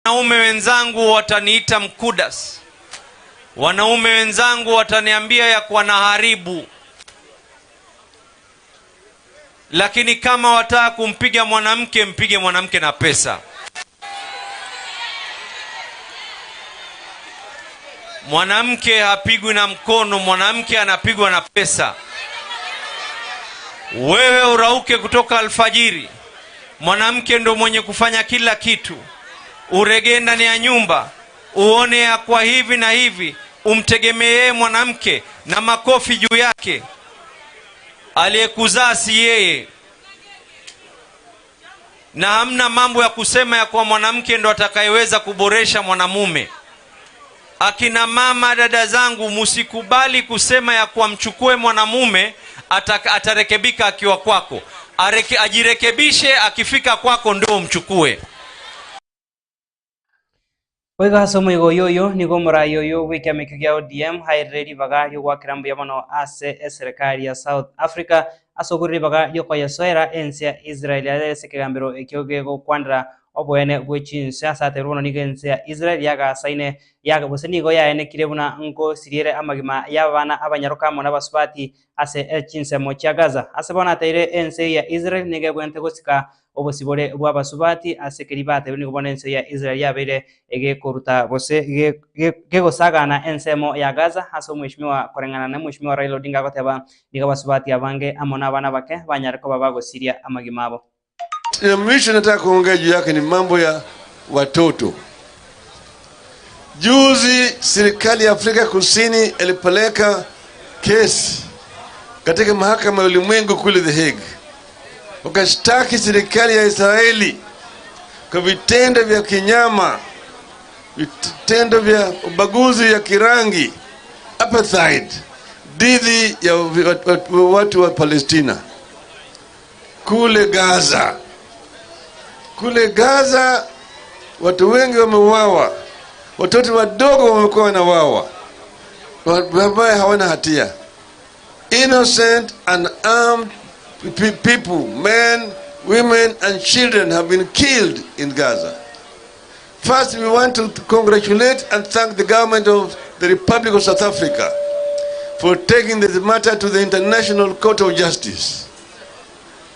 Wanaume wenzangu wataniita mkudas. Wanaume wenzangu wataniambia ya kuwa naharibu. Lakini kama wataka kumpiga mwanamke, mpige mwanamke na pesa. Mwanamke hapigwi na mkono, mwanamke anapigwa na pesa. Wewe urauke kutoka alfajiri, mwanamke ndo mwenye kufanya kila kitu. Uregee ndani ya nyumba, uone ya kwa hivi na hivi, umtegemee mwanamke na makofi juu yake. Aliyekuzaa si yeye. Na hamna mambo ya kusema ya kwa mwanamke ndo atakayeweza kuboresha mwanamume. Akina mama, dada zangu, musikubali kusema ya kwa mchukue mwanamume atarekebika akiwa kwako. Ajirekebishe akifika kwako ndo mchukue. Wega somo yoyo niko mura yoyo wiki amekigya ODM haireri baga yo wakirambu yamano ase serikali ya South Africa asoguriri baga yo kwa soera ensi ya Israel ya sekegambiro ekyogego kwandra oboene gwechinsa sateruno nigensi ya Israel yaga saine yaga bosenigo yaene kirebuna ngo siriere amagima yabana abanyaruka mona basubati ase Chinsa mocha Gaza ase bona taire ensi ya Israel nige gwente gosika obosibore bwabasubati ase keribate nigo bona ensi ya Israel yabere ege koruta bose gegosagana ensemo ya Gaza aso mwishimiwa korengana na mwishimiwa Raila Odinga goteba niga basubati abange amona abana bake banyariko babago siria amagimabo. Mwisho nataka kuongea juu yake ni mambo ya watoto. Juzi serikali ya Afrika Kusini ilipeleka kesi katika mahakama ya ulimwengu kule The Hague. Wakashtaki serikali ya Israeli kwa vitendo vya kinyama, vitendo vya ubaguzi ya kirangi, apartheid, dhidi ya watu wa Palestina kule Gaza. Kule Gaza watu wengi wameuawa, watoto wadogo wamekuwa wanauawa, ambao hawana hatia. Innocent and armed people, men, women and children have been killed in Gaza. First, we want to congratulate and thank the government of the Republic of South Africa for taking this matter to the International Court of Justice.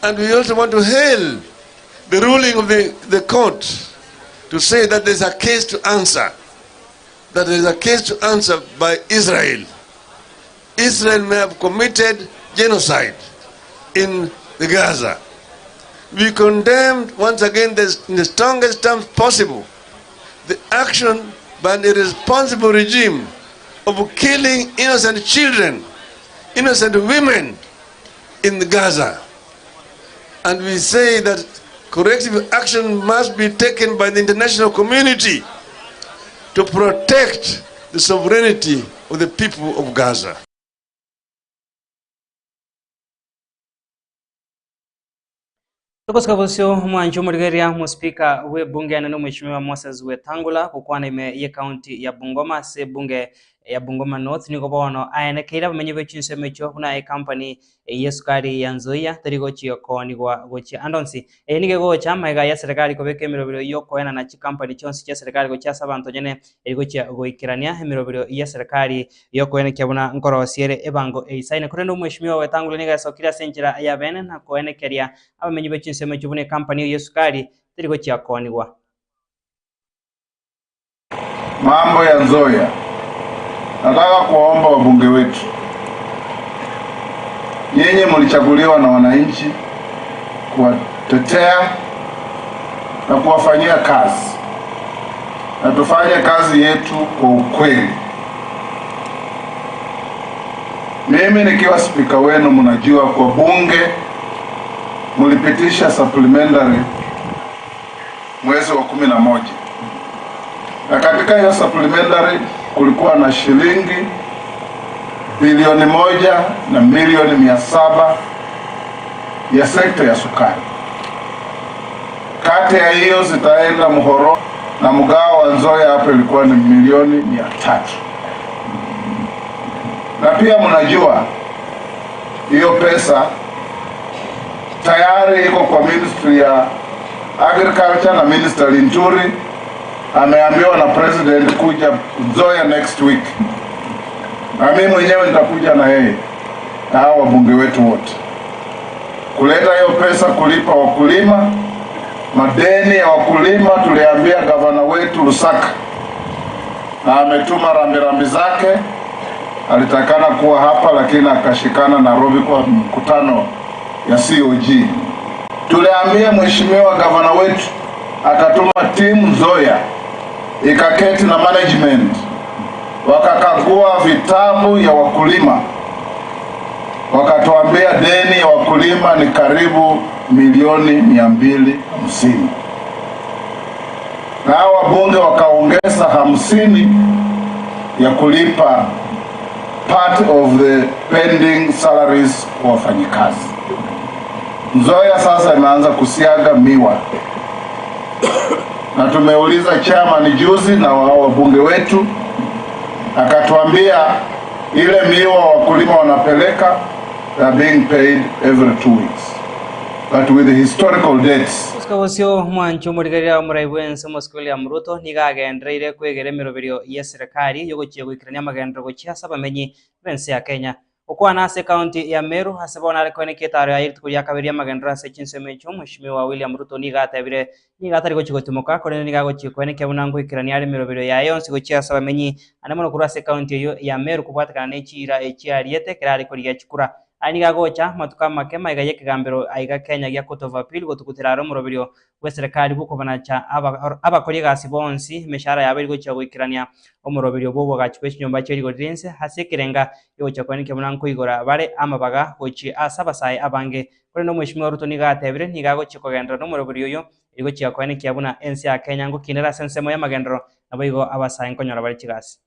And we also want to hail the ruling of the court to say that there's a case to answer. That there is a case to answer by Israel. Israel may have committed genocide in the Gaza. We condemn once again in the strongest terms possible the action by the irresponsible regime of killing innocent children, innocent women in the Gaza. And we say that corrective action must be taken by the international community to protect the sovereignty of the people of Gaza. Tukoska bosio mwanjo murigeria muspika we bunge na mheshimiwa Moses Wetangula kukwana ime ye county ya Bungoma se bunge ya Bungoma North niko bono Ayaatekire bamenye bechinse mecho kuna company yesukari ya Nzoia terigo chiyoko nigwa gochi andonsi nige gocha maiga ya serikali kobeke emirobiro yoko ena na chi company chonsi cha serikali gocha sabanto nyene erigo chia goikirania emirobiro ya serikali yoko ena kyabuna nkoro siere ebango eisaine kurendo mheshimiwa Wetangula niga sokira senjira ya bene na koene keria abamenye bechinse mecho bune company yesukari terigo chiyoko nigwa mambo ya Nzoia. Nataka kuomba wabunge wetu, nyenye mlichaguliwa na wananchi kuwatetea na kuwafanyia kazi, na tufanye kazi yetu kwa ukweli. Mimi nikiwa spika wenu, mnajua kwa bunge mlipitisha supplementary mwezi wa 11, na katika hiyo supplementary kulikuwa na shilingi bilioni 1 na milioni 700 ya sekta ya sukari. Kati ya hiyo zitaenda Muhoro na mgao wa Nzoia hapo ilikuwa ni milioni 300. Na pia mnajua hiyo pesa tayari iko kwa Ministry ya Agriculture na Minister Linturi ameambiwa na president kuja Nzoia next week. Na mimi mwenyewe nitakuja na yeye na hao wabunge wetu wote kuleta hiyo pesa kulipa wakulima madeni ya wakulima. Tuliambia gavana wetu Lusaka na ametuma rambirambi zake, alitakana kuwa hapa lakini akashikana Nairobi kwa mkutano ya COG. Tuliambia mheshimiwa gavana wetu akatuma timu Nzoia ikaketi na management wakakagua vitabu ya wakulima, wakatuambia deni ya wakulima ni karibu milioni 250, na wabunge wakaongeza 50 ya kulipa part of the pending salaries wa wafanyikazi. Nzoia sasa imeanza kusiaga miwa na tumeuliza chairman juzi na wabunge wetu akatuambia ile miwa wakulima wanapeleka they are being paid every 2 weeks, but with the historical dates. Uskawosio mwancho murigaria muraibwense moskoli ya Ruto nigagendreire kwegere miroberio ya serikali yogochie gwikirania magendero gochia sabamenyi bense ya Kenya. Ukwana ase county ya Meru hasabona arekone ketaro ya iritukuria kaberia magendero ase Chinsa Ikomi mheshimiwa William Ruto nigatebire nigatari gochie gotimoka kore nigagochie kwene kebunango ikirania ari miroberio ya yonse gochia sabamenyi anemono kura ase county ya Meru kubwatakana nechira echiariete kirari koria chikura aniga gocha matuka make maiga yekigambiro aiga Kenya gya Court of Appeal gotukutiraro muroberio we serikali bukobana cha abakori gasi bonsi meshara yabiri gocha gwikirania omuroberio bobo gachwe nyomba cheri godinse hasekirenga yocha kwanike munanko igora bare amabaga gochi asabasai abange kore no mheshimiwa Ruto nigatebire nigagochi kogendera no muroberio yo igochi kwanike yabuna ensi ya Kenya ngo kinera sensemo ya magendero abayigo abasai nkonyora bari chigasi.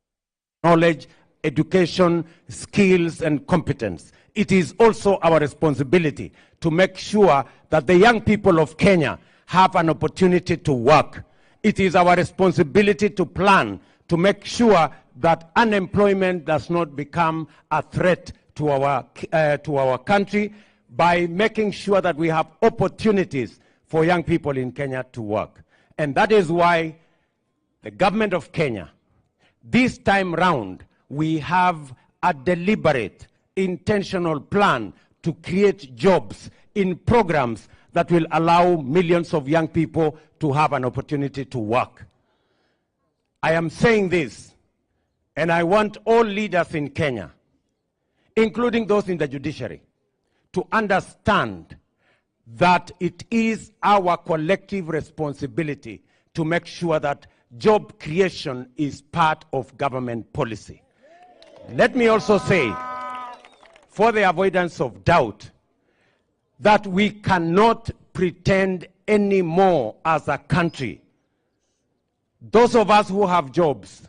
Knowledge, education, skills and competence. It is also our responsibility to make sure that the young people of Kenya have an opportunity to work. It is our responsibility to plan to make sure that unemployment does not become a threat to our country by making sure that we have opportunities for young people in Kenya to work. And that is why the government of Kenya, this time round, we have a deliberate, intentional plan to create jobs in programs that will allow millions of young people to have an opportunity to work. I am saying this, and I want all leaders in Kenya, including those in the judiciary, to understand that it is our collective responsibility to make sure that job creation is part of government policy. Let me also say, for the avoidance of doubt, that we cannot pretend anymore as a country. Those of us who have jobs,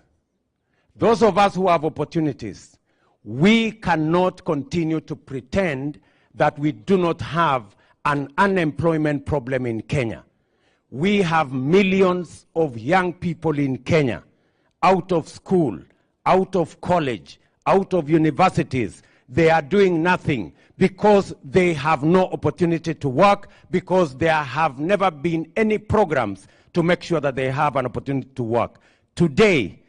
those of us who have opportunities, we cannot continue to pretend that we do not have an unemployment problem in Kenya. We have millions of young people in Kenya out of school, out of college, out of universities. They are doing nothing because they have no opportunity to work, because there have never been any programs to make sure that they have an opportunity to work. Today,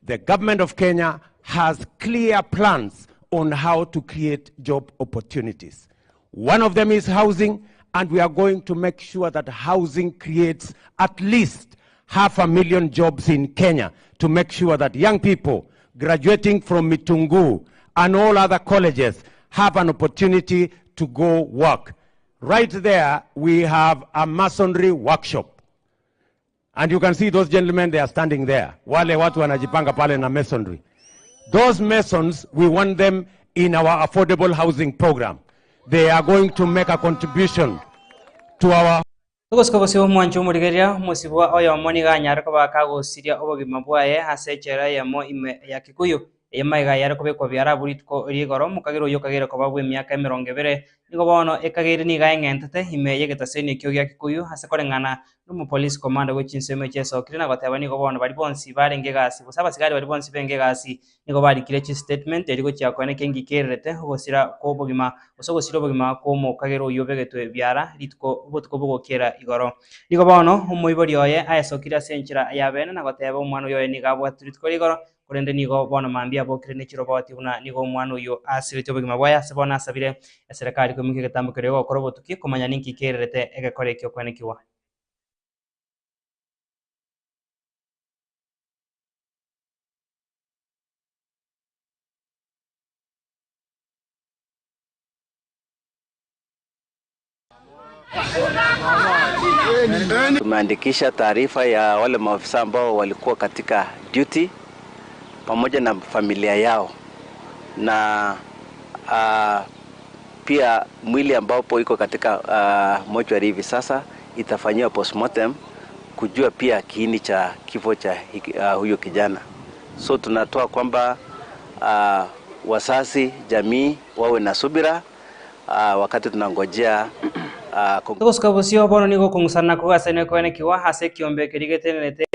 the government of Kenya has clear plans on how to create job opportunities. One of them is housing, and we are going to make sure that housing creates at least 500,000 jobs in Kenya to make sure that young people graduating from Mitungu and all other colleges have an opportunity to go work. Right there, we have a masonry workshop. And you can see those gentlemen, they are standing there. Wale watu wanajipanga pale na masonry. Those masons, we want them in our affordable housing program. They are going to make a contribution to our... Tugoskobosio mwancho murigeria musibwa oyo moni ganyara ko bakago siria obogima bwaye asechera yamo ime ya Kikuyu emaiga yara kobekwa byara buritko rigoro mukagiro yo kagere ko babwe myaka 20 nigo bono ekagere ni gaengentete ime yegetaseni kyo ya Kikuyu hasekorengana numu police commander we Chinsa Ikomi na goteba nigo bono bari bonsi barenge gasi busaba sigari bari bonsi benge gasi nigo bari kirechi statement eriko cyakwane kengi kerete gosira ko bugima osogosira bugima ko mu kagero yobegetwe byara ritko botko bogokera igoro nigo bono umuibori oye ayasokira senchira yabene na goteba umwana oyo ni gabwaturitko igoro kurende nigo bono mambia bokire nekiro boti una nigo umwana oyo asirite bugima bwaya sebona asabire serikali ko mike getambukire go korobotuki kumanya ninki kerete egekore kyo kwanekiwa. Tumeandikisha taarifa ya wale maafisa ambao walikuwa katika duty pamoja na familia yao, na pia mwili ambao iko katika mortuary hivi sasa itafanywa postmortem kujua pia kiini cha kifo cha huyo kijana. So tunatoa kwamba wasasi jamii wawe na subira wakati tunangojea Togoskabusio bono nigo kungsana ko gasene ko ene kiwa hase kiombe kirigetenete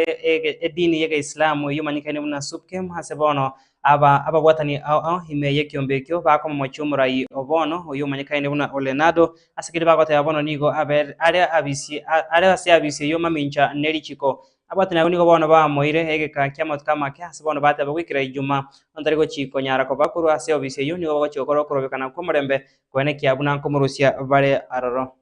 edini yega Islamu yumanyikane muna subkem hase bono aba bwatani himeye kiombe kyo bakoma mochumura yi obono yumanyikane muna Olenado asikiri bagote abono nigo aber are abisi yuma mincha nerichiko abatana nigo bono ba moire ege ka kyamot kama kya hase bono bate bagwikira ijuma ondarigo chiko nyara ko bakuru hase obisi yo nigo bagokoro korobekana ko murembe ko ene kyabuna ko murusia bare aroro.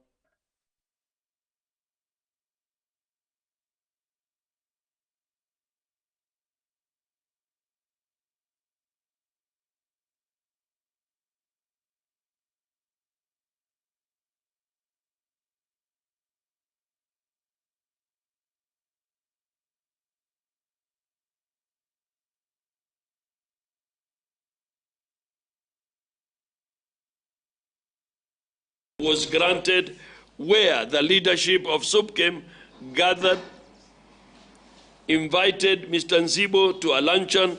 Was granted where the leadership of SUPKEM gathered, invited Mr. Nzibo to a luncheon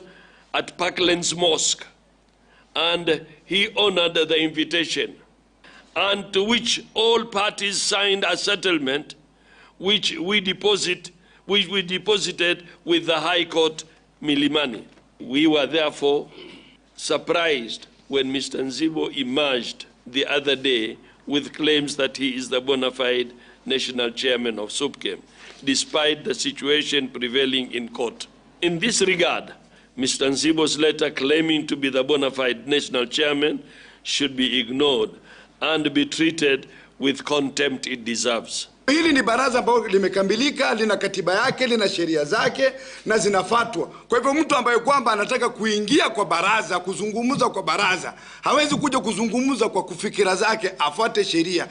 at Parklands Mosque, and he honored the invitation, and to which all parties signed a settlement which we deposited with the High Court Milimani. We were therefore surprised when Mr. Nzibo emerged the other day with claims that he is the bona fide national chairman of SUPKEM, despite the situation prevailing in court. In this regard, Mr. Nzibo's letter claiming to be the bona fide national chairman should be ignored and be treated with contempt it deserves. Hili ni baraza ambalo limekamilika, lina katiba yake, lina sheria zake na zinafuatwa. Kwa hivyo mtu ambaye kwamba anataka kuingia kwa baraza, kuzungumza kwa baraza, hawezi kuja kuzungumza kwa kufikira zake, afuate sheria.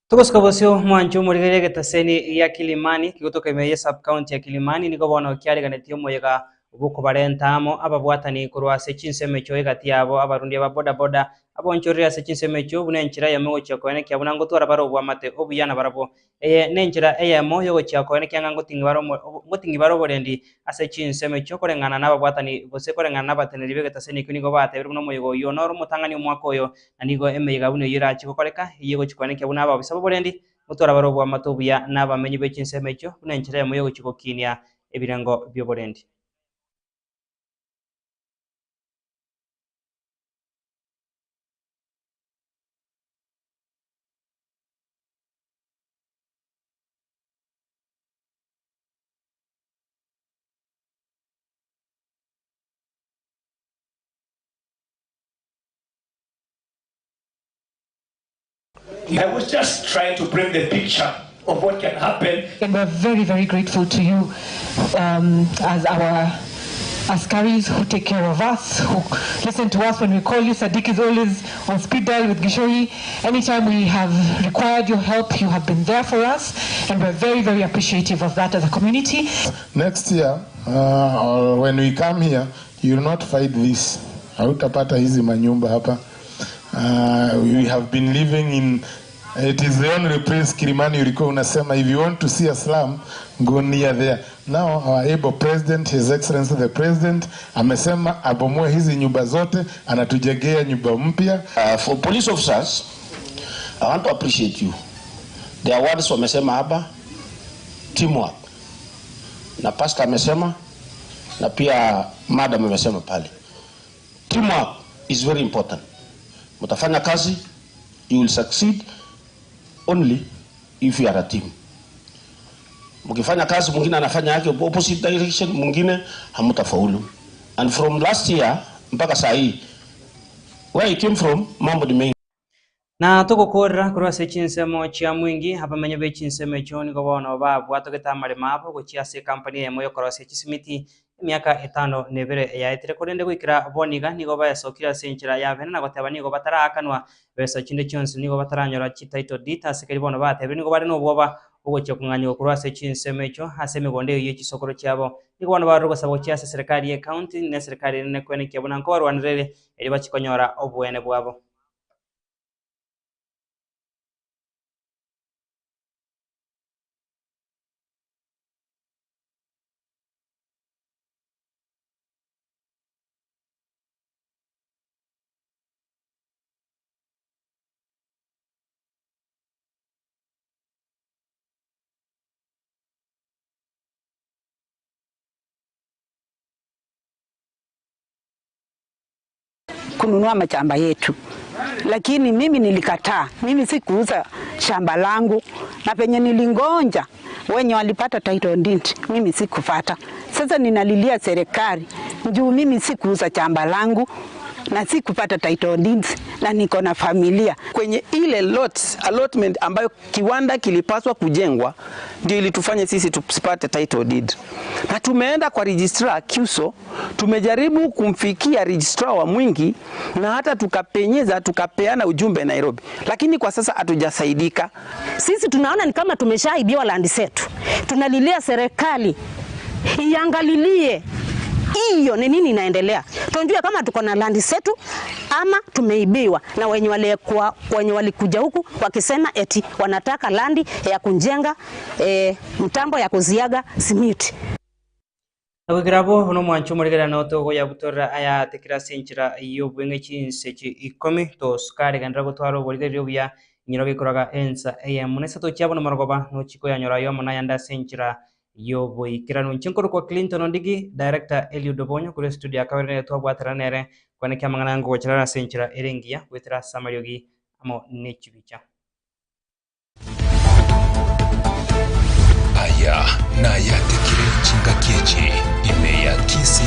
Togoskabusio mwancho murigere getaseni ya Kilimani kikutoka imeye sub county ya Kilimani niko bono kyari ganetio moyega ubuko barentamo ababwatani kurwase Chinsa gati yabo abarundi ba boda boda abonchorera se Chinsa bunenchira ya mewo cyakone kyabuna ngo twara baro bwamate obuyana barabo nenchira eyamo yogo cyakone kyanga ngotingi baro borendi ase Chinsa korengana n'ababwatani bose korengana n'abateneri begetaseni kunigo bate biri no moyego yo noro mutangani umwako yo anigo emeyega buno yira chikokoreka yego cyakone kyabuna aba bisabo borendi mutwara baro bwamate obuya n'abamenyi be Chinsa bunenchira ya moyego chikokinia ebirango byo borendi. I was just trying to bring the picture of what can happen. And we're very, very grateful to you as our Askaris who take care of us, who listen to us when we call you. Sadiq is always on speed dial with Gishori. Anytime we have required your help, you have been there for us, and we're very, very appreciative of that as a community. Next year, or when we come here, you will not fight this. Hautapata hizi manyumba hapa. We have been living in, it is the only place Kilimani ulikuwa unasema, if you want to see a slum, go near there. Now our able president, his excellency the president, amesema abomoe hizi nyumba zote, anatujengea nyumba mpya. For police officers, I want to appreciate you. Their words wamesema hapa, teamwork. Na pastor amesema na pia madam amesema pale. Teamwork is very important. Mtafanya kazi, you will succeed only if you are a team. Mkifanya kazi mwingine anafanya yake opposite direction, mwingine hamtafaulu. And from last year mpaka saa hii, where it came from, mambo ni mengi. Na tugukorera kurwase chinsemo chia mwingi hapa menye be chinsemo choni go bona babu atogeta marima hapo gochiase company emo yo korose chisimiti miaka 5 nebere yaitire kurende gwikira boniga nigo bayasokira senchira yavena na goteba nigo batarakanwa besa chinde chonse nigo bataranyora title deed asikari bona batebe nigo bari no boba ugoche kunganyo kurwase chinsemo echo hase migonde yo chisokoro cyabo nigo bona baro gosabo chiase serikali ya county ne serikali ne kwene kyabona nko barwanirere eri bachikonyora obwene bwabo. Kununua mashamba yetu, lakini mimi nilikataa. Mimi sikuuza shamba langu, na penye nilingonja wenye walipata title deed mimi sikufata. Sasa ninalilia serikali njoo mimi sikuuza shamba langu na sikupata title deed na niko na familia. Kwenye ile allotment ambayo kiwanda kilipaswa kujengwa ndio ilitufanya sisi tusipate title deed. Na tumeenda kwa registrar Kiuso, tumejaribu kumfikia registrar wa Mwingi na hata tukapenyeza tukapeana ujumbe Nairobi, lakini kwa sasa hatujasaidika. Sisi tunaona ni kama tumeshaibiwa land zetu. Tunalilia serikali iangalilie hiyo ni nini inaendelea. Tunajua kama tuko na land zetu ama tumeibiwa na wenye walikuja huku wakisema eti wanataka landi ya kujenga mtambo ya kuziaga simiti. Abagirabo hono mwancho murigera no togo ya butora Ayaatekire Chinsa Ikomi to skari gandra gotwaro borigero bya nyiroge koraga ensa munesa to cyabona marogoba no chiko yanyora yo mona yanda Chinsa yo boy kirano chinkoro kwa Clinton Ondigi director Eliud Obonyo kule studio akabere to bwataranere kwane kyamangana ngo kirana Chinsa erengia kwetera samaryogi amo nechibicha. Aya na Ayaatekire Chinsa Ikomi ime ya kisi